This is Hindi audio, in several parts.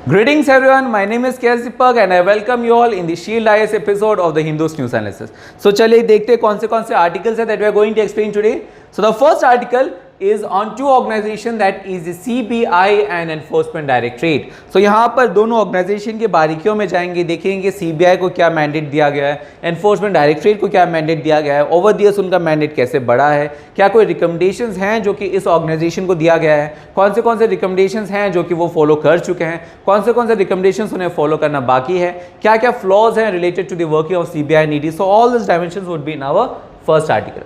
Greetings everyone, my name is KS Deepak and I welcome you all in the Shield IS episode of the Hindus News Analysis. So चलिए देखते हैं कौन से articles हैं that we are going to explain today. So the first article is on two organizations, that is the CBI and Enforcement Directorate. So यहाँ पर दोनों ऑर्गेनाइजेशन के बारीकियों में जाएंगे, देखेंगे CBI को क्या मैंडेट दिया गया है, एनफोर्समेंट डायरेक्टरेट को क्या मैंडेट दिया गया है, ओवर द ईयर्स उनका मैंडेट कैसे बढ़ा है, क्या कोई रिकमेंडेशंस हैं जो कि इस ऑर्गेनाइजेशन को दिया गया है, कौन से रिकमेंडेशंस हैं जो कि वो फॉलो कर चुके हैं, कौन से रिकमेंडेशंस उन्हें फॉलो करना बाकी है, क्या क्या फ्लॉज हैं related to the working of CBI and ED. So all these dimensions would be in our first article.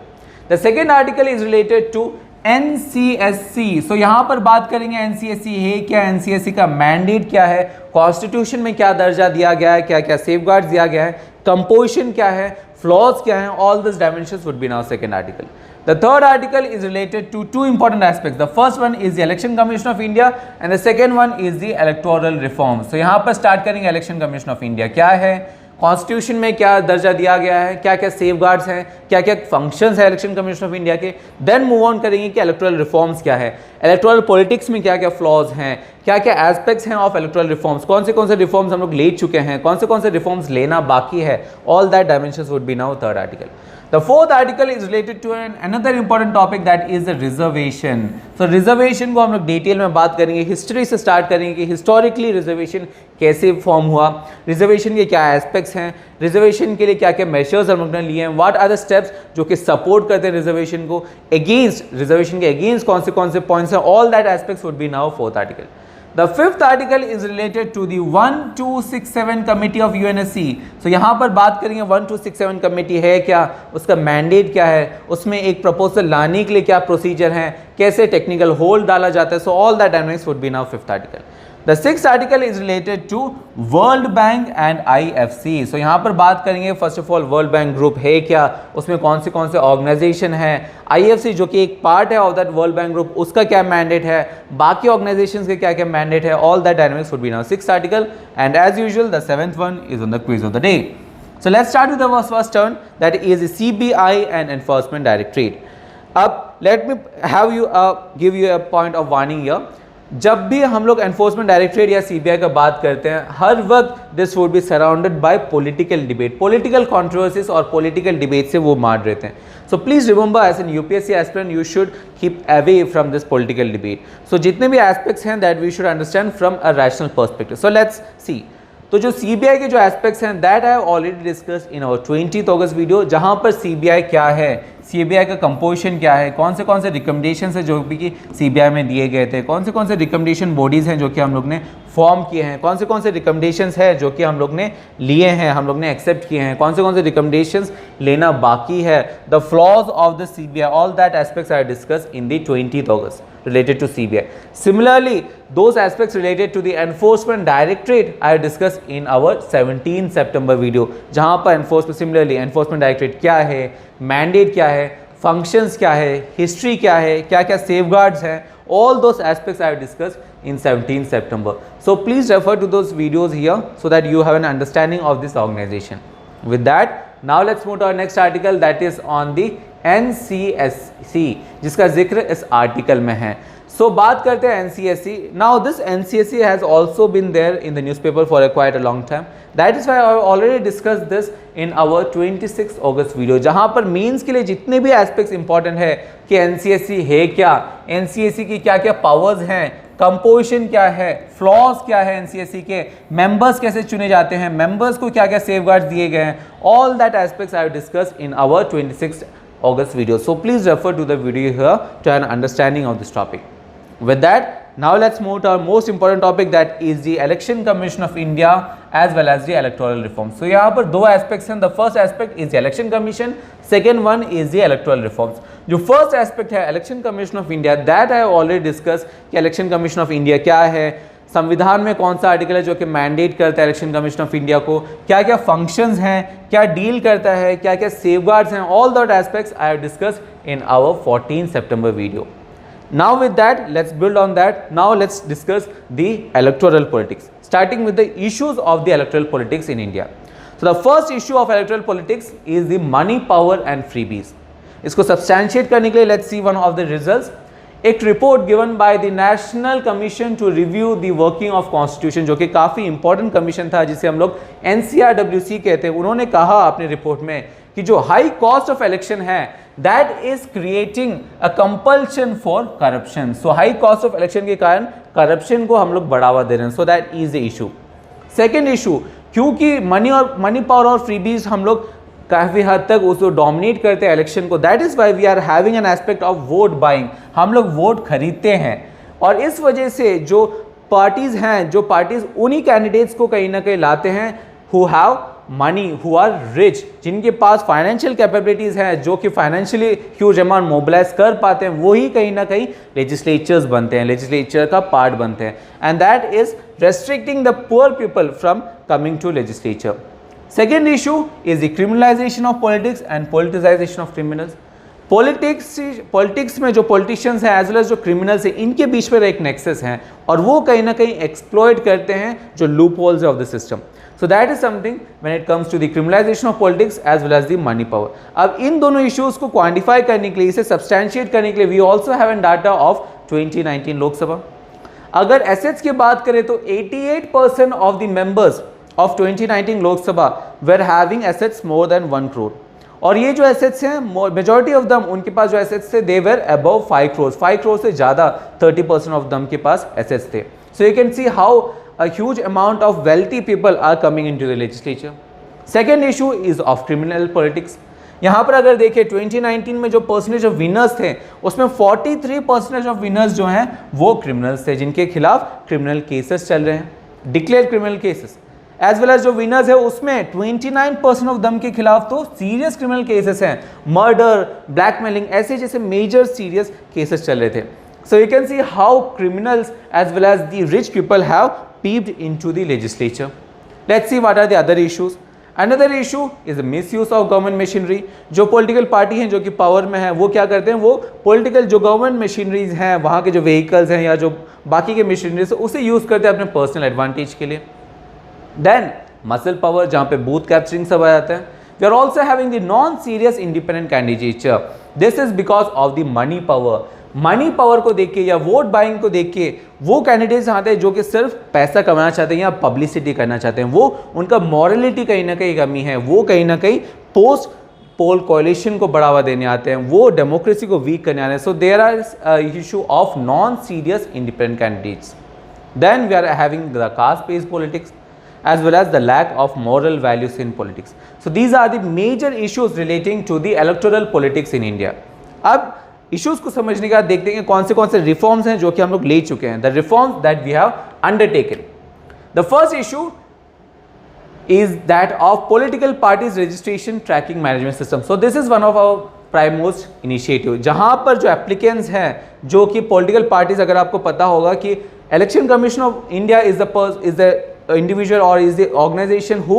The second article is related to NCSC. So यहाँ पर बात करेंगे NCSC है क्या, NCSC का मैंडेट क्या है, कॉन्स्टिट्यूशन में क्या दर्जा दिया गया है, क्या क्या सेफगार्ड्स दिया गया है, कंपोजिशन क्या है, फ्लॉज क्या है. All these dimensions would be in our second article. The third article is related to two important aspects. The first one is the Election Commission of India and the second one is the electoral reforms. So यहाँ पर स्टार्ट करेंगे Election Commission of India क्या है, कॉन्स्टिट्यूशन में क्या दर्जा दिया गया है, क्या क्या सेफगार्ड्स हैं, क्या क्या फंक्शंस है इलेक्शन कमीशन ऑफ इंडिया के. देन मूव ऑन करेंगे कि इलेक्टोरल रिफॉर्म्स क्या है, इलेक्टोरल पॉलिटिक्स में क्या क्या फ्लॉज हैं, क्या क्या एस्पेक्ट्स हैं ऑफ इलेक्टोरल रिफॉर्म्स, कौन से रिफॉर्म्स हम लोग ले चुके हैं, कौन से रिफॉर्म्स लेना बाकी है. All that dimensions would be now third article. The fourth article is related to another important topic, that is the reservation. So reservation को हम लोग डिटेल में बात करेंगे, हिस्ट्री से स्टार्ट करेंगे कि हिस्टोरिकली रिजर्वेशन कैसे फॉर्म हुआ, रिजर्वेशन के क्या एस्पेक्ट्स हैं, रिजर्वेशन के लिए क्या क्या मेजर्स हम लोग ने लिए हैं, व्हाट आर द स्टेप्स जो कि सपोर्ट करते हैं रिजर्वेशन को, अगेंस्ट रिजर्वेशन के अगेंस्ट कौन से पॉइंट्स हैं. All that aspects would be now fourth article. The fifth article is related to the 1267 committee of UNSC. So यहाँ पर बात करेंगे 1267 कमेटी है क्या, उसका मैंडेट क्या है, उसमें एक प्रपोजल लाने के लिए क्या प्रोसीजर है, कैसे टेक्निकल होल्ड डाला जाता है. So all that dynamics would be now fifth article. The sixth article is related to World Bank and IFC. So यहाँ पर बात करेंगे first of all world bank group है क्या, उसमें कौन से ऑर्गेनाइजेशन है, IFC जो कि एक पार्ट है of that world bank group, उसका क्या मैंडेट है, बाकी ऑर्गेनाइजेशंस के क्या क्या मैंडेट है. All that dynamics would be now sixth article. And as usual the seventh one is on the quiz of the day. So let's start with the first turn, that is the CBI and Enforcement Directorate. अब let me have you give you a point of warning here. जब भी हम लोग एनफोर्समेंट डायरेक्टरेट या CBI का बात करते हैं, हर वक्त this would be surrounded by political debate, political controversies और पॉलिटिकल डिबेट से वो मार रहते हैं. So please remember as an UPSC aspirant you should keep away from this political debate. So जितने भी एस्पेक्ट्स हैं that we should understand from a rational perspective. So let's see. तो जो CBI के जो एस्पेक्ट्स हैं that I have already discussed in our 20th August video, जहाँ पर CBI क्या है, CBI का कंपोजिशन क्या है, कौन से रिकमेंडेशंस है जो भी CBI में दिए गए थे, कौन से रिकमेंडेशन बॉडीज़ हैं जो कि हम लोग ने फॉर्म किए हैं, कौन से रिकमेंडेशंस है जो कि हम लोग ने लिए हैं, हम लोग ने एक्सेप्ट किए हैं, कौन से रिकमेंडेशंस लेना बाकी है, the flaws of the CBI, all that aspects are discuss in the 20th August related to CBI. Similarly, those aspects related to the Enforcement Directorate I discussed in our 17 September video, जहाँ पर Enforcement Directorate क्या है, mandate क्या है, functions क्या है, history क्या है, क्या क्या safeguards हैं, all those aspects I have discussed in 17 September. So please refer to those videos here so that you have an understanding of this organization. With that, now let's move to our next article, that is on the NCSC, जिसका जिक्र इस आर्टिकल में है. सो बात करते हैं NCSC. Now this NCSC has also been there in the newspaper for a quite a long time. That is why I already discuss this in our 26 August video, जहां पर मेंस के लिए जितने भी एस्पेक्ट्स इंपॉर्टेंट है कि NCSC है क्या, NCSC की क्या क्या पावर्स हैं, कंपोजिशन क्या है, फ्लॉज क्या है, NCSC के मेंबर्स कैसे चुने जाते हैं, मेंबर्स को क्या क्या सेफगार्ड्स दिए गए हैं, all that aspects I have discussed in our 26 August video. So please refer to the video here to have an understanding of this topic. With that, now let's move to our most important topic, that is the Election Commission of India as well as the electoral reform. So यहाँ पर दो aspects हैं. The first aspect is the Election Commission, second one is the electoral reforms. जो first aspect है Election Commission of India, that I have already discussed कि Election Commission of India क्या है, संविधान में कौन सा आर्टिकल है जो कि मैंडेट करता है इलेक्शन कमीशन ऑफ इंडिया को, क्या क्या फंक्शंस हैं, क्या डील करता है, क्या क्या सेफगार्ड्स हैं, all that aspects I have discussed in our 14 September video. Now with that let's build on that. Now let's discuss the electoral politics, starting with the issues of the electoral politics in India. So the first issue of electoral politics is the money power and freebies. इसको सब्सटैंशिएट करने के लिए let's see one of the results. एक report given by the National Commission to review the working of constitution, जो कि काफ़ी इंपॉर्टेंट कमीशन था जिसे हम लोग NCRWC कहते हैं। उन्होंने कहा अपने रिपोर्ट में कि जो हाई कॉस्ट ऑफ इलेक्शन है that is creating a compulsion for corruption. So high cost of election के कारण करप्शन को हम लोग बढ़ावा दे रहे हैं। So that is the issue. Second issue, क्योंकि मनी पावर और फ्रीबीज हम लोग काफ़ी हद तक उसको डोमिनेट करते हैं इलेक्शन को, that is why we are having an aspect of vote buying. हम लोग वोट खरीदते हैं और इस वजह से जो पार्टीज़ हैं, जो पार्टीज़ उन्हीं कैंडिडेट्स को कहीं ना कहीं लाते हैं who have money, who are rich, जिनके पास फाइनेंशियल कैपेबिलिटीज़ हैं, जो कि फाइनेंशियली ह्यूज अमाउंट मोबिलाइज कर पाते हैं, वही कहीं ना कहीं लेजिस्लेचर्स बनते हैं, लेजिस्लेचर का पार्ट बनते हैं, and that is restricting the poor people from coming to legislature. Second issue is the criminalization of politics and politicization of criminals. Politics में जो पॉलिटिशियंस हैं एज वेल एज जो क्रिमिनल्स हैं, इनके बीच पर एक नेक्सस है और वो कहीं ना कहीं एक्सप्लॉइट करते हैं जो loopholes of the system. So that is something when it comes to the criminalisation of politics as well as the money power. अब इन दोनों इश्यूज को क्वान्टिफाई करने के लिए, इसे सब्सटैंशिएट करने के लिए we also have an data of 2019 Lok Sabha. अगर एसेट्स की बात करें तो 88% of the members of 2019 Lok Sabha were having assets more than 1 crore, और ये जो assets हैं majority of them, उनके पास जो assets थे they were above 5 crores, 5 crores से ज़्यादा 30% of them के पास assets थे। So you can see how a huge amount of wealthy people are coming into the legislature. Second issue is of criminal politics. यहाँ पर अगर देखें 2019 में जो परसेंटेज ऑफ विनर्स थे उसमें 43% ऑफ विनर्स जो हैं वो क्रिमिनल्स थे, जिनके खिलाफ क्रिमिनल केसेस चल रहे हैं, declare criminal cases. As well as जो विनर्स है उसमें 29% ऑफ दम के खिलाफ तो सीरियस क्रिमिनल केसेस हैं, मर्डर, ब्लैकमेलिंग, ऐसे जैसे मेजर सीरियस केसेस चल रहे थे। So you can see how criminals as well as the rich people have peeped into the legislature. Let's see what are the other issues. Another issue is misuse of government machinery. जो पॉलिटिकल पार्टी हैं जो कि पावर में है वो क्या करते हैं, वो पॉलिटिकल जो गवर्नमेंट मशीनरीज हैं, वहाँ के जो व्हीकल्स हैं या जो बाकी के मशीनरीज है उसे यूज़ करते हैं अपने पर्सनल एडवांटेज के लिए। देन मसल पावर, जहाँ पे बूथ कैप्चरिंग सब आ जाता है। We are also having the non serious independent candidature. This is because of the money power. Money power को देख के या वोट बाइंग को देख के वो कैंडिडेट्स आते हैं जो कि सिर्फ पैसा कमाना चाहते हैं या पब्लिसिटी करना चाहते हैं, वो उनका मॉरलिटी कहीं ना कहीं कमी है, वो कहीं ना कहीं पोस्ट पोल कोalition को बढ़ावा देने आते हैं, वो डेमोक्रेसी को वीक करने आते हैं। So there are issue of non serious independent candidates. Then we are having the caste based politics as well as the lack of moral values in politics. So these are the major issues relating to the electoral politics in India. अब issues को समझने के बाद देखते हैं कौन से reforms हैं जो कि हम लोग ले चुके हैं, the reforms that we have undertaken. The first issue is that of political parties registration tracking management system. So this is one of our prime most initiative, जहाँ पर जो applicants हैं जो कि political parties, अगर आपको पता होगा कि Election Commission of India is the individual or is the organization who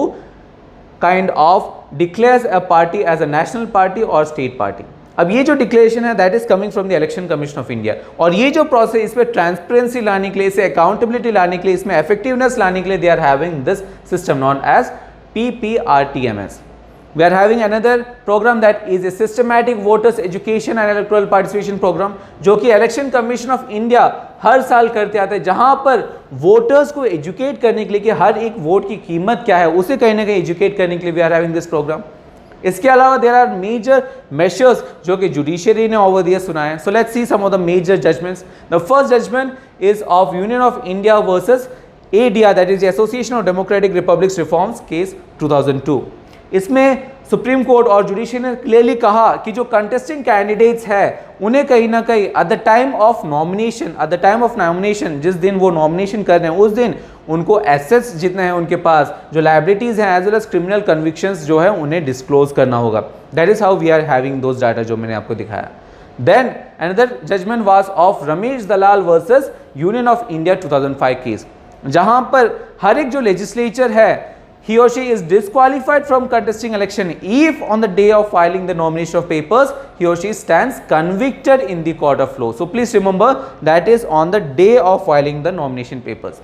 kind of declares a party as a national party or state party. अब ये जो डिक्लेरेशन है that is coming from the election commission of India, और ये जो प्रोसेस, इस पर ट्रांसपेरेंसी लाने के लिए, इसे अकाउंटेबिलिटी लाने के लिए, इसमें इफेक्टिवनेस लाने के लिए they are having this system known as PPRTMS. We are having another program that is a systematic voters education and electoral participation program, जो कि इलेक्शन कमीशन ऑफ इंडिया हर साल करते आते हैं, जहां पर वोटर्स को एजुकेट करने के लिए कि हर एक वोट की कीमत क्या है, उसे कहीं ना कहीं एजुकेट करने के लिए we are having this programme. इसके अलावा देयर आर मेजर मेजर्स जो कि जुडिशियरी ने ओवर द ईयर सुनाए हैं। So let's see some of the major judgments. The first judgment is of union of India versus ADR, that is association of democratic republics reforms case 2002। इसमें सुप्रीम कोर्ट और जुडिशरी ने क्लियरली कहा कि जो कंटेस्टिंग कैंडिडेट्स है उन्हें कहीं ना कहीं at the time of nomination, जिस दिन वो नॉमिनेशन कर रहे हैं उस दिन उनको एसेट्स जितने हैं उनके पास, जो लायबिलिटीज हैं as well as criminal convictions जो है उन्हें डिस्क्लोज करना होगा। That is how we are having those data जो मैंने आपको दिखाया। Then another judgment was of Ramesh Dalal versus union of India 2005 case, जहां पर हर एक जो लेजिस्लेचर है he or she is disqualified from contesting election if on the day of filing the nomination of papers he or she stands convicted in the court of law. So please remember that is on the day of filing the nomination papers.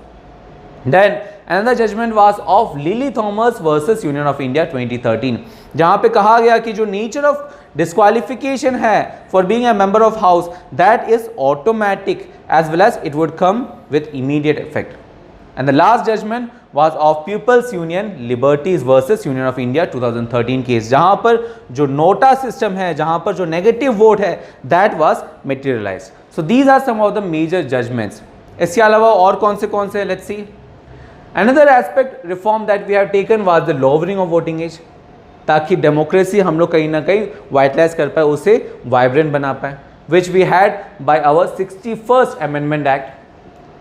Then Another judgment was of Lily Thomas versus Union of India 2013, जहाँ पे कहा गया कि जो nature of disqualification है for being a member of house, that is automatic as well as it would come with immediate effect. And the last judgment was of People's Union Liberties versus Union of India 2013 case, जहाँ पर जो नोटा सिस्टम है, जहाँ पर जो नेगेटिव वोट है, that was materialized. So these are some of the major judgments. इसके अलावा और कौन से हैं, let's see. Another aspect reform that we have taken was the lowering of voting age, ताकि डेमोक्रेसी हम लोग कहीं ना कहीं वाइटलाइज कर पाए, उसे वाइब्रेंट बना पाए, which we had by our 61st Amendment Act.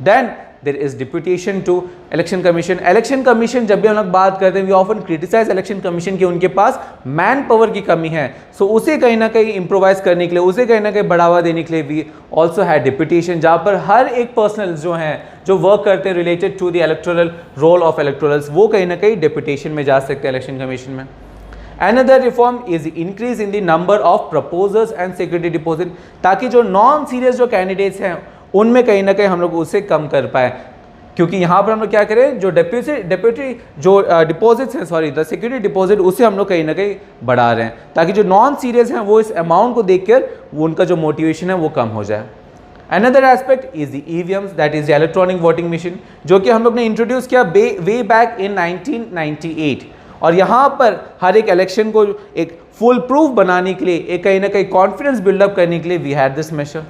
Then there is deputation to election commission. Election commission जब भी हम लोग बात करते हैं, we often criticize election commission कि उनके पास मैन पावर की कमी है, so उसे कहीं ना कहीं इम्प्रोवाइज करने के लिए, उसे कहीं ना कहीं बढ़ावा देने के लिए we also had deputation, जहाँ पर हर एक पर्सनल जो हैं, जो वर्क करते हैं related to the electoral roll of electorals, वो कहीं ना कहीं डेपुटेशन में जा सकते हैं इलेक्शन कमीशन में. Another reform is increase in the number of proposers and security deposit, ताकि जो नॉन सीरियस जो कैंडिडेट्स हैं उनमें कहीं ना कहीं हम लोग उसे कम कर पाए, क्योंकि यहाँ पर हम लोग क्या करें, जो डेप्यूटी जो डिपॉजिट्स हैं, सॉरी द सिक्योरिटी डिपॉजिट, उसे हम लोग कहीं ना कहीं बढ़ा रहे हैं, ताकि जो नॉन सीरियस हैं वो इस अमाउंट को देखकर वो उनका जो मोटिवेशन है वो कम हो जाए. Another aspect is the EVMs, that is the electronic voting machine, जो कि हम लोग ने इंट्रोड्यूस किया वे बैक इन 1998, और यहाँ पर हर एक इलेक्शन को एक फुल प्रूफ बनाने के लिए, एक कहीं ना कहीं कॉन्फिडेंस बिल्डअप करने के लिए we had this major.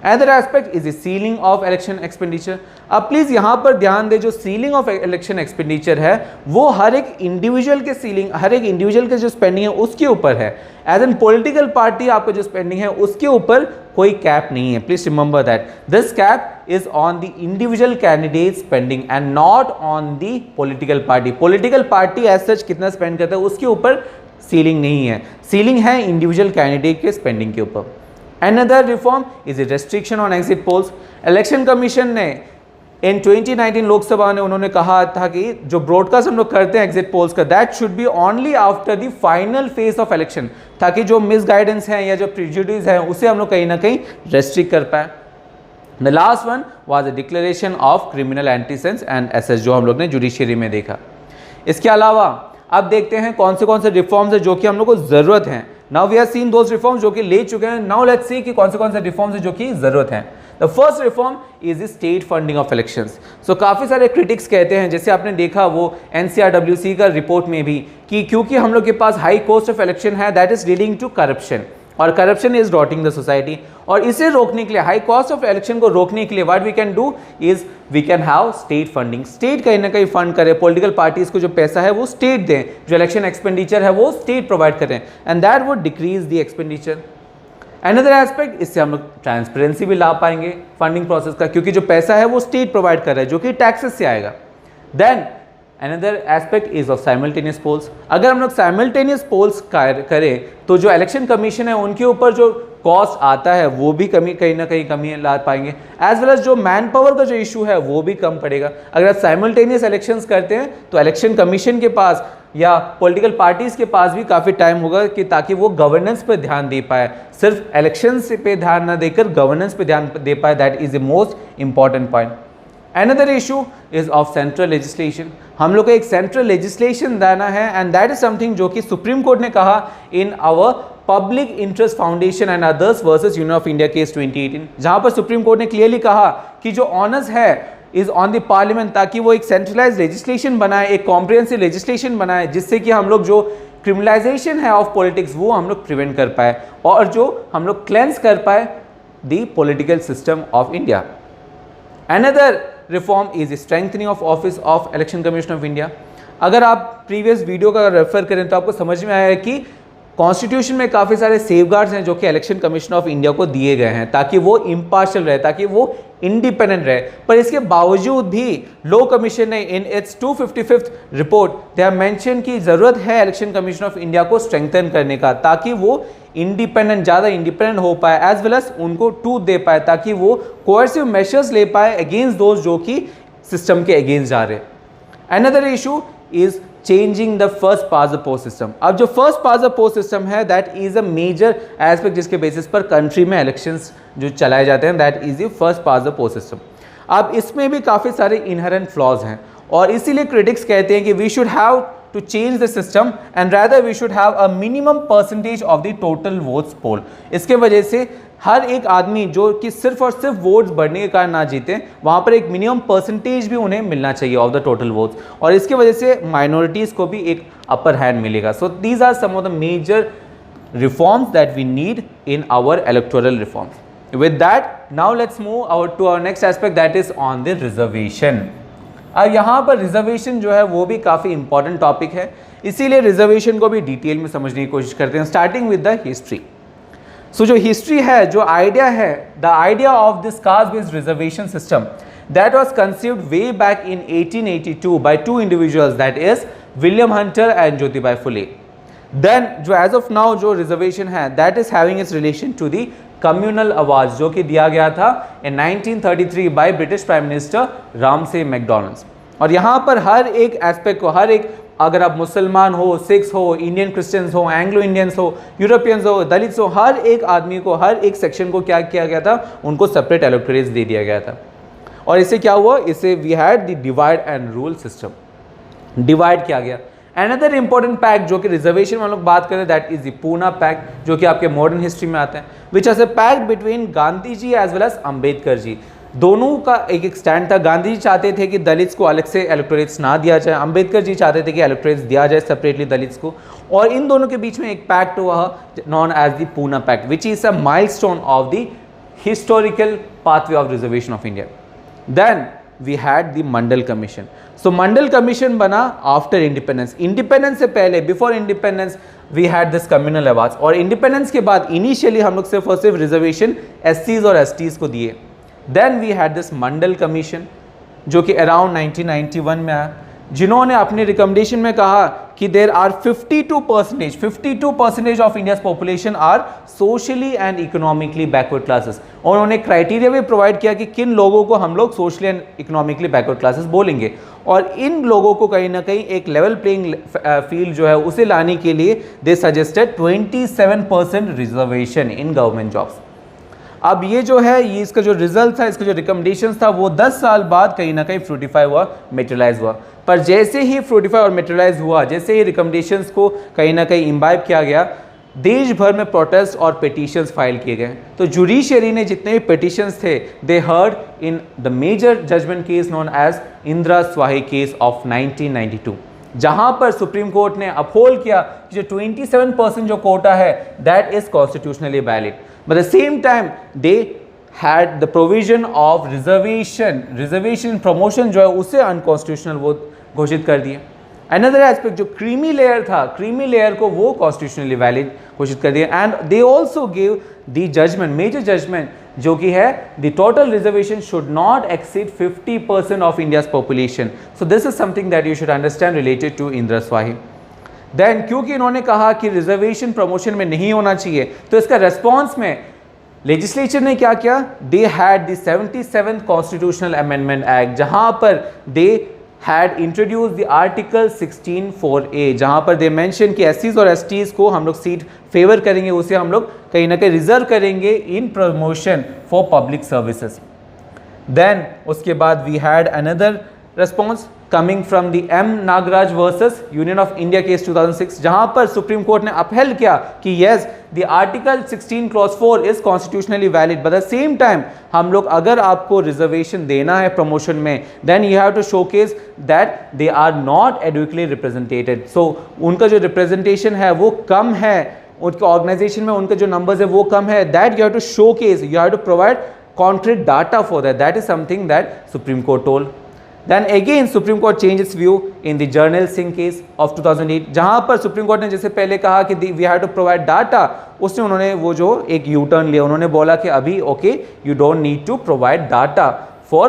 Another aspect is the ceiling of election expenditure. अब प्लीज़ यहाँ पर ध्यान दें, जो सीलिंग ऑफ इलेक्शन एक्सपेंडिचर है वो हर एक इंडिविजुअल के सीलिंग, हर एक इंडिविजुअल के जो स्पेंडिंग है उसके ऊपर है. एज एन पॉलिटिकल पार्टी आपका जो स्पेंडिंग है उसके ऊपर कोई कैप नहीं है. Please remember that this cap is on the individual candidate spending and not on the political party. Political party as such कितना स्पेंड करता है उसके ऊपर सीलिंग नहीं है, सीलिंग है इंडिविजुअल कैंडिडेट के स्पेंडिंग के ऊपर. Another reform is a restriction on exit polls. Election commission ने इन 2019 लोकसभा ने उन्होंने कहा था कि जो ब्रॉडकास्ट हम लोग करते हैं एग्जिट पोल्स का, that should be only after the final phase of election, ताकि जो मिसगाइडेंस है या जो प्रिजुडिस है उसे हम लोग कहीं ना कहीं रेस्ट्रिक्ट कर पाए. The last one was the declaration of criminal antecedents and एसेस, जो हम लोग ने जुडिशियरी में देखा. इसके अलावा अब देखते हैं कौन से रिफॉर्म्स है जो कि हम लोग को जरूरत है. Now we have seen those reforms जो कि ले चुके हैं. नाउ लेट्स सी कि कौन से रिफॉर्म्स है जो कि जरूरत है. The first reform is the state funding of elections. So काफ़ी सारे क्रिटिक्स कहते हैं, जैसे आपने देखा वो NCRWC का रिपोर्ट में भी, कि क्योंकि हम लोग के पास हाई कॉस्ट ऑफ इलेक्शन है, that is leading to corruption, और corruption is rotting the society. और इसे रोकने के लिए, हाई कॉस्ट ऑफ इलेक्शन को रोकने के लिए what we can do is we can have state funding. State कहीं ना कहीं फंड करे, पॉलिटिकल पार्टीज को जो पैसा है वो स्टेट दें, जो इलेक्शन एक्सपेंडिचर है वो स्टेट प्रोवाइड करें, and that would decrease the expenditure. Another aspect, इससे हम लोग ट्रांसपेरेंसी भी ला पाएंगे फंडिंग प्रोसेस का, क्योंकि जो पैसा है वो स्टेट प्रोवाइड कर रहा है जो कि टैक्सेस से आएगा. Then another aspect is of simultaneous polls. अगर हम लोग साइमल्टेनियस पोल्स करें तो जो इलेक्शन कमीशन है उनके ऊपर जो कॉस्ट आता है वो भी कहीं ना कहीं कमी ला पाएंगे, एज वेल एज जो मैन पावर का जो इशू है वो भी कम पड़ेगा. अगर आप साइमल्टेनियस इलेक्शंस करते हैं तो इलेक्शन कमीशन के पास या पॉलिटिकल पार्टीज के पास भी काफ़ी टाइम होगा कि ताकि वो गवर्नेंस पे ध्यान दे पाए, सिर्फ इलेक्शंस पे ध्यान ना देकर गवर्नेंस पे ध्यान दे पाए. That is the most important point. Another issue is of central legislation. हम लोग को एक सेंट्रल लेजिस्लेशन देना है, एंड दैट इज समथिंग जो कि सुप्रीम कोर्ट ने कहा in our Public Interest Foundation and others versus union of India case 2018, जहां पर सुप्रीम कोर्ट ने क्लियरली कहा कि जो ऑनर्स है इज ऑन द पार्लियामेंट, ताकि वो एक सेंट्रलाइज लेजिस्लेशन बनाए, एक कॉम्प्रिहेंसिव लेजिस्लेशन बनाए, जिससे कि हम लोग जो क्रिमिनलाइजेशन है ऑफ पॉलिटिक्स वो हम लोग प्रिवेंट कर पाए, और जो हम लोग क्लेंस कर पाए the political system of India. Another reform is strengthening of office of Election Commission of India. अगर आप प्रीवियस वीडियो का रेफर करें तो आपको समझ में आया कि कॉन्स्टिट्यूशन में काफ़ी सारे सेफगार्ड्स हैं जो कि इलेक्शन कमीशन ऑफ इंडिया को दिए गए हैं, ताकि वो इम्पार्शियल रहे, ताकि वो इंडिपेंडेंट रहे. पर इसके बावजूद भी लॉ कमीशन ने in its 255th report they have mention की ज़रूरत है इलेक्शन कमीशन ऑफ इंडिया को स्ट्रेंथन करने का, ताकि वो इंडिपेंडेंट, ज़्यादा इंडिपेंडेंट हो पाए, एज वेल एज उनको टूथ दे पाए, ताकि वो कोएर्सिव मेजर्स ले पाए अगेंस्ट दोज जो कि सिस्टम के अगेंस्ट जा रहे. Another issue is changing the first past the post system. अब जो first past the post system है that is a major aspect जिसके बेसिस पर कंट्री में इलेक्शंस जो चलाए जाते हैं, that is the first past the post system. अब इसमें भी काफ़ी सारे इनहेरेंट फ्लॉज हैं, और इसीलिए क्रिटिक्स कहते हैं कि we should have to change the system and rather we should have a minimum percentage of the total votes poll। इसके वजह से हर एक आदमी जो कि सिर्फ और सिर्फ वोट्स बढ़ने के कारण ना जीते, वहाँ पर एक मिनिमम परसेंटेज भी उन्हें मिलना चाहिए ऑफ द टोटल वोट्स, और इसके वजह से माइनॉरिटीज़ को भी एक अपर हैंड मिलेगा। So these are some of the major reforms that we need in our electoral reforms. With that now let's move our to our next aspect that is on the reservation. अब यहाँ पर रिजर्वेशन जो है वो भी काफ़ी इंपॉर्टेंट टॉपिक है, इसीलिए रिजर्वेशन को भी डिटेल में समझने की कोशिश करते हैं, starting with the history. So जो हिस्ट्री है, जो आइडिया है, the idea of this caste based reservation system that was conceived way back in 1882 by two individuals, that is William Hunter and Jyotiba Phule. Then जो एज ऑफ नाउ जो रिजर्वेशन है that is having its relation to the communal आवाज, जो कि दिया गया था in 1933 by British Prime Minister Ramsay McDonald's. और यहाँ पर हर एक एस्पेक्ट को, हर एक, अगर आप मुसलमान हो, सिख्स हो, इंडियन क्रिश्चियंस हो, एंग्लो इंडियंस हो, यूरोपियंस हो, दलित्स हो, हर एक आदमी को, हर एक सेक्शन को क्या किया गया था, उनको सेपरेट इलेक्टोरेट्स दे दिया गया था। और इससे क्या हुआ, इससे we had the divide and rule system, divide किया गया। अनदर इंपॉर्टेंट पैक्ट जो कि रिजर्वेशन में हम लोग बात करें that is the Poona pact, जो कि आपके मॉडर्न हिस्ट्री में आता है, which is a pact between Gandhi ji as well as Ambedkar ji. दोनों का एक एक स्टैंड था। गांधी जी चाहते थे कि दलित्स को अलग से इलेक्टोरेट्स ना दिया जाए, अंबेडकर जी चाहते थे कि इलेक्टोरेट्स दिया जाए सेपरेटली दलित्स को, और इन दोनों के बीच में एक पैक्ट हुआ known as the Poona pact, which is a milestone of the historical pathway of reservation of India. Then we had the Mandal commission. So Mandal commission बना आफ्टर इंडिपेंडेंस। इंडिपेंडेंस से पहले, before independence, we had this communal आवाज, और इंडिपेंडेंस के बाद इनिशियली हम लोग सिर्फ और सिर्फ रिजर्वेशन एससीज और एसटीज को दिए। Then we had this Mandal commission जो कि अराउंड 1991 में आया, जिन्होंने अपनी रिकमेंडेशन में कहा कि there are 52% of India's population are socially and economically backward classes, और उन्होंने क्राइटेरिया भी प्रोवाइड किया कि किन लोगों को हम लोग socially and economically backward classes बोलेंगे, और इन लोगों को कहीं ना कहीं एक लेवल प्लेइंग फील्ड जो है उसे लाने के लिए दे suggested 27% reservation in government jobs. अब ये जो है, ये इसका जो रिजल्ट था, इसका जो रिकमेंडेशन था, वो 10 साल बाद कहीं ना कहीं फ्रूटिफाई हुआ, मेटेरियलाइज हुआ। पर जैसे ही फ्रूटिफाई और मेटेरियलाइज हुआ, जैसे ही रिकमेंडेशंस को कहीं ना कहीं इम्बाइब किया गया, देश भर में प्रोटेस्ट और पिटीशंस फाइल किए गए। तो जुडिशरी ने जितने भी पिटीशंस थे, they heard in the major judgment case known as Indira Sawhney case of 1992, जहां पर सुप्रीम कोर्ट ने अपहोल्ड किया कि जो 27% जो कोटा है that is constitutionally valid, but at the same time they had the provision of reservation promotion जो है उसे अनकॉन्स्टिट्यूशनल वो घोषित कर दिए। अनदर एस्पेक्ट जो क्रीमी लेयर था, क्रीमी लेयर को वो कॉन्स्टिट्यूशनली वैलिड घोषित कर दिया, and they also give the judgment, major judgment जो कि है the total reservation should not exceed 50% of India's population. So this is something that you should understand related to Indira Sawhney. Then क्योंकि इन्होंने कहा कि रिजर्वेशन प्रमोशन में नहीं होना चाहिए, तो इसका रेस्पॉन्स में लेजिस्लेचर ने क्या किया, दे had the 77th constitutional amendment act, जहां पर दे had introduced the article 16(4)(a), जहां पर दे मेंशन कि एससीज और एसटीज को हम लोग सीट फेवर करेंगे, उसे हम लोग कहीं ना कहीं रिजर्व करेंगे in promotion for public services. Then उसके बाद we had another response coming from the M Nagaraj versus union of India case 2006, जहां पर सुप्रीम कोर्ट ने अपहेल्ड किया कि yes the article 16 clause 4 is constitutionally valid, but at the same time हम लोग अगर आपको रिजर्वेशन देना है प्रमोशन में, then you have to showcase that they are not adequately represented. सो उनका जो रिप्रेजेंटेशन है वो कम है, उनके ऑर्गेनाइजेशन में उनके जो नंबर्स है वो कम है, that you have to showcase, you have to provide concrete data for that is something that Supreme Court told. Then again Supreme Court changed its view in the Jarnail Singh case of 2008, जहां पर सुप्रीम कोर्ट ने जैसे पहले कहा कि we have to provide data, उसने उन्होंने वो जो एक यू टर्न लिया, उन्होंने बोला कि अभी okay you don't need to provide data for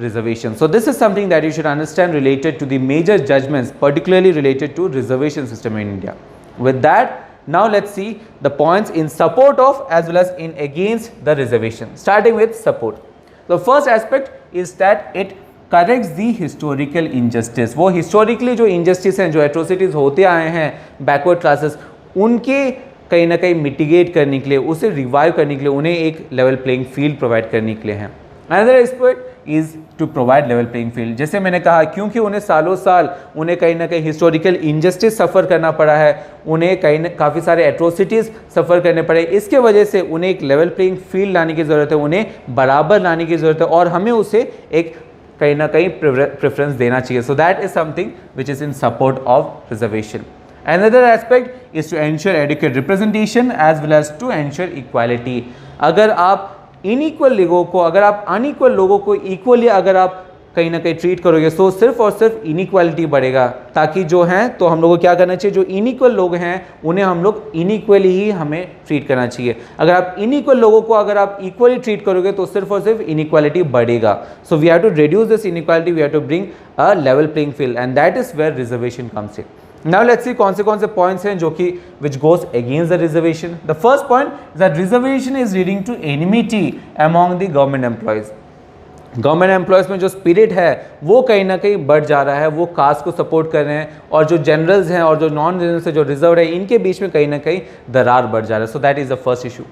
reservation. So this is something that you should understand related to the major judgments, particularly related to reservation system in India. With that, now let's see the points in support of as well as in against the reservation. Starting with support, the first aspect is that it corrects the historical injustice. वो हिस्टोरिकली जो इनजस्टिस हैं, जो एट्रोसिटीज़ होते आए हैं बैकवर्ड क्लासेस, उनके कहीं ना कहीं मिटिगेट करने के लिए, उसे रिवाइव करने के लिए, उन्हें एक लेवल प्लेइंग फील्ड प्रोवाइड करने के लिए हैं। Another aspect is to provide level playing field. जैसे मैंने कहा, क्योंकि उन्हें सालों साल उन्हें कहीं ना कहीं हिस्टोरिकल इनजस्टिस सफ़र करना पड़ा है, उन्हें काफ़ी सारे एट्रोसिटीज़ सफ़र करने पड़े, इसके वजह से उन्हें एक लेवल प्लेइंग फील्ड लाने की ज़रूरत है, उन्हें बराबर लाने की ज़रूरत है, और हमें उसे एक कहीं ना कहीं प्रेफरेंस देना चाहिए। सो that is something which is in support of reservation. Another aspect is to ensure adequate representation as well as to ensure equality। अगर आप इनइक्वल लोगों को, अगर आप अनइक्वल लोगों को इक्वली अगर आप कहीं ना कहीं ट्रीट करोगे, तो सिर्फ और सिर्फ इनइक्वालिटी बढ़ेगा, ताकि जो हैं तो हम लोगों को क्या करना चाहिए, जो इनइक्वल लोग हैं उन्हें हम लोग इनइक्वली ही हमें ट्रीट करना चाहिए। अगर आप इनइक्वल लोगों को अगर आप इक्वली ट्रीट करोगे तो सिर्फ और सिर्फ इनइक्वालिटी बढ़ेगा। So we have to reduce this inequality, we have to bring a level playing field, and that is where reservation comes in. Now let's see कौन से पॉइंट्स हैं जो कि which goes against the reservation। The first point is that reservation is leading to enmity among the government employees। Government employees में जो स्पिरिट है वो कहीं ना कहीं बढ़ जा रहा है, वो कास्ट को सपोर्ट कर रहे हैं, और जो जनरल्स हैं और जो नॉन जनरल्स है, जो रिजर्व है, इनके बीच में कहीं ना कहीं दरार बढ़ जा रहा है। So that is the first issue.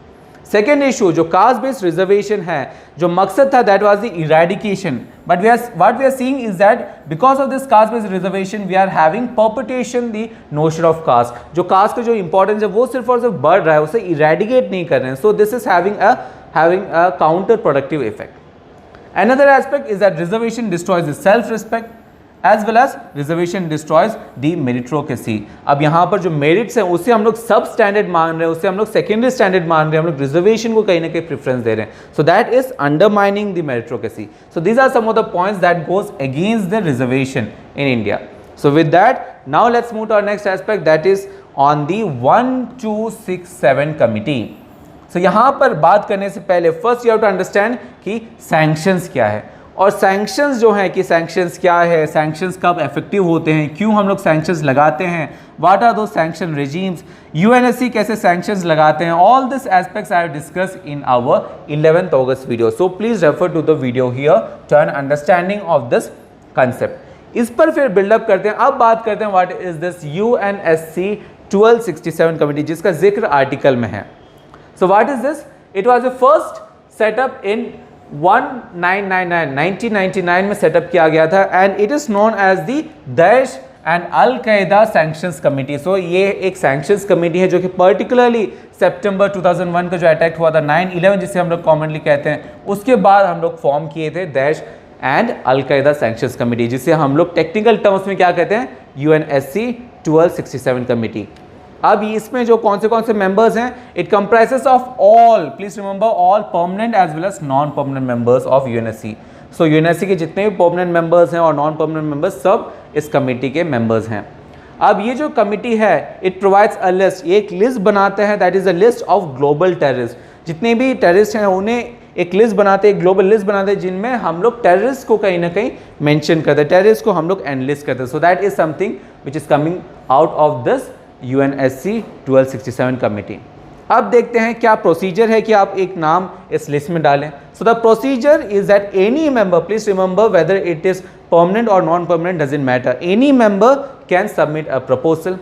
Second issue जो कास्ट बेस्ड रिजर्वेशन है, जो मकसद था that was the eradication, but what we are seeing is that because of this caste based reservation we are having perpetuation the notion of caste. जो कास्ट का जो इंपॉर्टेंस है वो सिर्फ और सिर्फ बढ़ रहा है, उसे इरेडिकेट नहीं कर रहे हैं। सो this is having a counter productive effect. Another aspect is that reservation destroys the self-respect as well as reservation destroys the meritocracy। अब यहाँ पर जो मेरिट्स हैं उसे हम लोग सब स्टैंडर्ड मान रहे हैं, उसे हम लोग सेकेंडरी स्टैंडर्ड मान रहे हैं, हम लोग रिजर्वेशन को कहीं ना कहीं प्रेफरेंस दे रहे हैं। So that is undermining the meritocracy. So these are some of the points that goes against the reservation in India. So with that now let's move to our next aspect, that is on the 1267 committee. तो यहाँ पर बात करने से पहले first you have to understand कि सैंक्शंस क्या है, और सैंक्शंस जो है कि सैंक्शंस क्या है, सैंक्शंस कब इफेक्टिव होते हैं, क्यों हम लोग सैंक्शंस लगाते हैं, what are those sanction regimes, UNSC कैसे सैंक्शंस लगाते हैं, all this aspects I have discuss in our 11th August video. So please refer to the video here to an understanding of this concept. इस पर फिर बिल्डअप करते हैं। अब बात करते हैं what is this UNSC 1267 committee, जिसका जिक्र आर्टिकल में है। So what is this? It was the first setup in 1999 में सेटअप किया गया था, and it is known as the Daesh and Al-Qaeda Sanctions Committee। So ये एक sanctions committee है जो कि particularly सितंबर 2001 का जो अटैक हुआ था 9/11 जिसे हम लोग कॉमनली कहते हैं, उसके बाद हम लोग फॉर्म किए थे Daesh and Al-Qaeda Sanctions Committee, जिसे हम लोग टेक्निकल टर्म्स में क्या कहते हैं, UNSC 1267 कमिटी। अब इसमें जो कौन से मेंबर्स हैं, it comprises of all, please remember, all permanent as well as non permanent members of UNSC. So UNSC के जितने भी परमानेंट मेंबर्स हैं और नॉन परमानेंट मेंबर्स सब इस कमेटी के मेंबर्स हैं। अब ये जो कमेटी है इट प्रोवाइड्स अ लिस्ट, एक लिस्ट बनाते हैं, that is a list of global terrorist. जितने भी टेररिस्ट हैं उन्हें एक लिस्ट बनाते हैं, ग्लोबल लिस्ट बनाते हैं, जिनमें हम लोग टेररिस्ट को कहीं ना कहीं मेंशन करते हैं, टेररिस्ट को हम लोग एनलिस्ट करते हैं। So that is something which is coming out of this UNSC 1267 committee. अब देखते हैं क्या प्रोसीजर है कि आप एक नाम इस लिस्ट में डालें। So the procedure is that any member, please remember whether it is permanent और non permanent doesn't matter, any member can submit a proposal.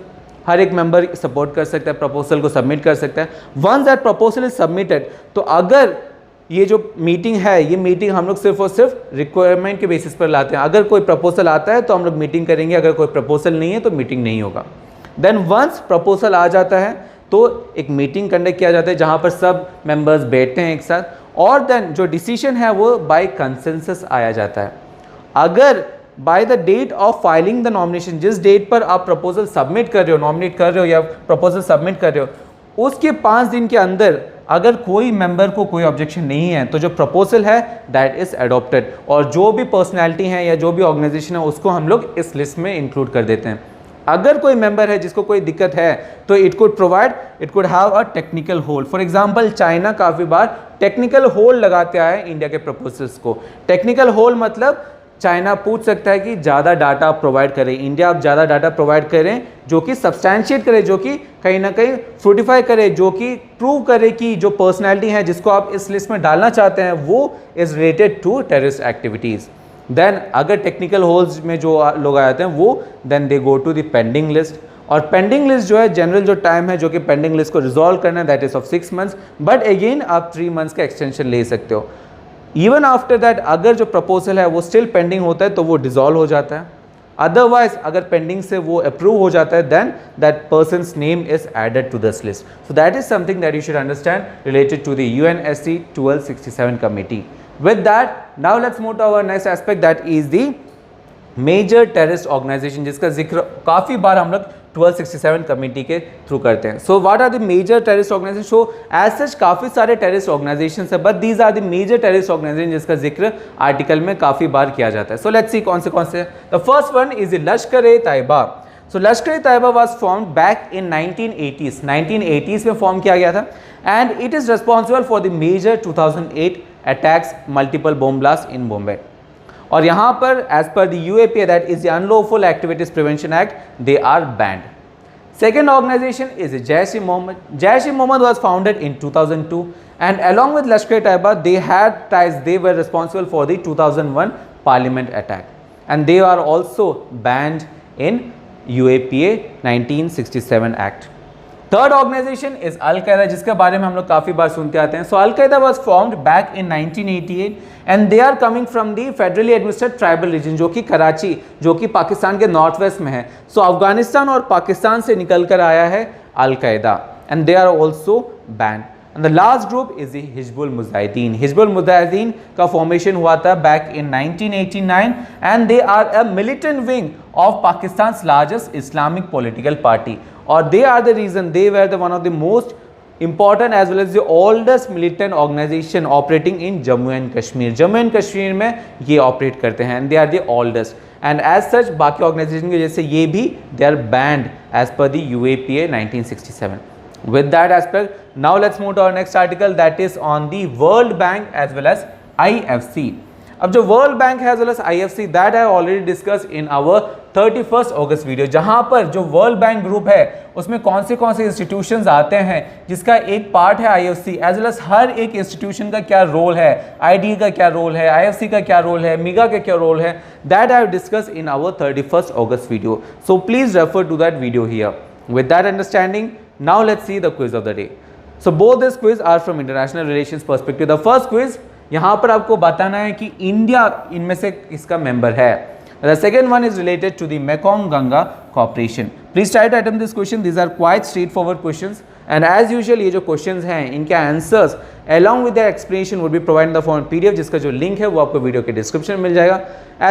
हर एक मेंबर सपोर्ट कर सकता है, प्रपोजल को सबमिट कर सकता है। Once that proposal is submitted, तो अगर ये जो मीटिंग है, ये मीटिंग हम लोग सिर्फ और सिर्फ रिक्वायरमेंट के बेसिस पर लाते हैं। अगर कोई प्रपोजल आता है तो हम लोग मीटिंग करेंगे, अगर कोई प्रपोजल नहीं है तो मीटिंग नहीं होगा। देन वंस प्रपोजल आ जाता है तो एक मीटिंग कंडक्ट किया जाता है जहाँ पर सब मेंबर्स बैठते हैं एक साथ, और देन जो डिसीजन है वो बाय कंसेंसस आया जाता है। अगर by the date of filing the nomination, जिस डेट पर आप प्रपोजल सबमिट कर रहे हो, नॉमिनेट कर रहे हो या प्रपोजल सबमिट कर रहे हो, उसके 5 दिन के अंदर अगर कोई मेंबर को कोई ऑब्जेक्शन नहीं है तो जो प्रपोजल है दैट इज एडॉप्टेड, और जो भी पर्सनैलिटी है या जो भी ऑर्गेनाइजेशन है उसको हम लोग इस लिस्ट में इंक्लूड कर देते हैं। अगर कोई मेंबर है जिसको कोई दिक्कत है तो it could have a technical hold. For example China काफ़ी बार टेक्निकल होल्ड लगाते आए इंडिया के प्रपोजल्स को। टेक्निकल होल्ड मतलब चाइना पूछ सकता है कि ज़्यादा डाटा आप प्रोवाइड करें, इंडिया आप ज़्यादा डाटा प्रोवाइड करें जो कि सब्सटैंशिएट करे, जो कि कहीं ना कहीं फ्रूटिफाई करे, जो कि प्रूव करे कि जो पर्सनैलिटी है जिसको आप इस लिस्ट में डालना चाहते हैं वो is related to terrorist activities. Then अगर टेक्निकल होल्स में जो लोग आ जाते हैं वो then they go to the pending list, और पेंडिंग लिस्ट जो है जनरल जो टाइम है जो कि पेंडिंग लिस्ट को रिजॉल्व करना है that is of 6 months, but again आप 3 months का एक्सटेंशन ले सकते हो। इवन आफ्टर दैट अगर जो प्रपोजल है वो स्टिल पेंडिंग होता है तो वो डिसॉल्व हो जाता है। अदरवाइज अगर पेंडिंग से वो अप्रूव हो जाता है then that person's name is added to this list. So that is something that you should understand related to the UNSC 1267 committee. With that now let's move to our next aspect that is the major terrorist organisation, जिसका जिक्र काफ़ी बार हम लोग 1267 कमेटी के थ्रू करते हैं। So what are the major terrorist organisation? So as such काफ़ी सारे टेररिस्ट ऑर्गेनाइजेशन है, but these are the major terrorist organisation जिसका जिक्र आर्टिकल में काफ़ी बार किया जाता है। सो लेट्स सी कौन से। The first one is Lashkar-e-Taiba. So Lashkar-e-Taiba was formed back in 1980s में फॉर्म किया गया था and it is responsible for the major 2008 attacks multiple bomb blast in Bombay. और यहाँ पर as per the UAPA that is the unlawful activities prevention act, they are banned. Second organization is Jaish-e-Mohammed. Jaish-e-Mohammed was founded in 2002 and along with Lashkar-e-Taiba they had ties, they were responsible for the 2001 parliament attack and they are also banned in UAPA 1967 act. Third organization is Al-Qaeda, जिसके बारे में हम लोग काफ़ी बार सुनते आते हैं। So Al-Qaeda was formed back in 1988 and they are coming from the federally administered tribal region, जो कि कराची, जो कि पाकिस्तान के नॉर्थ वेस्ट में है। So अफगानिस्तान और पाकिस्तान से निकल कर आया है Al-Qaeda and they are also banned. And the last group is the Hizbul Mujahideen. Hizbul Mujahideen का formation हुआ था back in 1989 and they are a militant wing of Pakistan's largest Islamic political party. और they are the reason they were the one of the most important as well as the oldest militant organization operating in Jammu and Kashmir. Jammu and Kashmir में ये operate करते हैं and they are the oldest. And as such बाकी organization के जैसे ये भी they are banned as per the UAPA 1967. With that aspect, now let's move to our next article that is on the World Bank as well as IFC. अब जो वर्ल्ड बैंक है as well as IFC that I already discussed in our 31st August video, जहाँ पर जो वर्ल्ड बैंक ग्रुप है उसमें कौन से इंस्टीट्यूशंस आते हैं जिसका एक पार्ट है IFC एज वेल एज हर एक इंस्टीट्यूशन का क्या रोल है, IDA का क्या रोल है, IFC का क्या रोल है, मिगा का क्या रोल है, that I have discuss in our 31st August video. So please refer to that video here. With that understanding, now let's see the quiz of the day. So both these quiz are from international relations perspective. The first quiz, यहाँ पर आपको बताना है कि इंडिया इनमें से किसका मेंबर है. The second one is related to the Mekong Ganga Cooperation. Please try to attempt this question. These are quite straightforward questions. And as usual, ये जो questions हैं इनके answers along with their explanation would be provided in the form PDF, जिसका जो link है वो आपको वीडियो के डिस्क्रिप्शन में मिल जाएगा.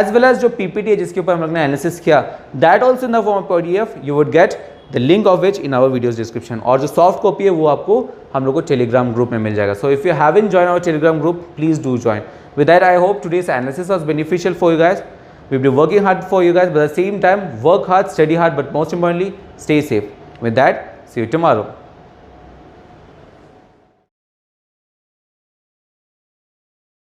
As well as जो PPT है जिसके ऊपर हम लोग ने एनालिसिस किया, that also in the form of PDF you would get the link of which in our videos description. और जो सॉफ्ट कॉपी है वो आपको हम लोग को टेलीग्राम ग्रुप में मिल जाएगा. So if you haven't joined our telegram group, please do join. With that, I hope today's analysis was beneficial for you guys. We'll be working hard for you guys, but at the same time, work hard, study hard, but most importantly, stay safe. With that, see you tomorrow.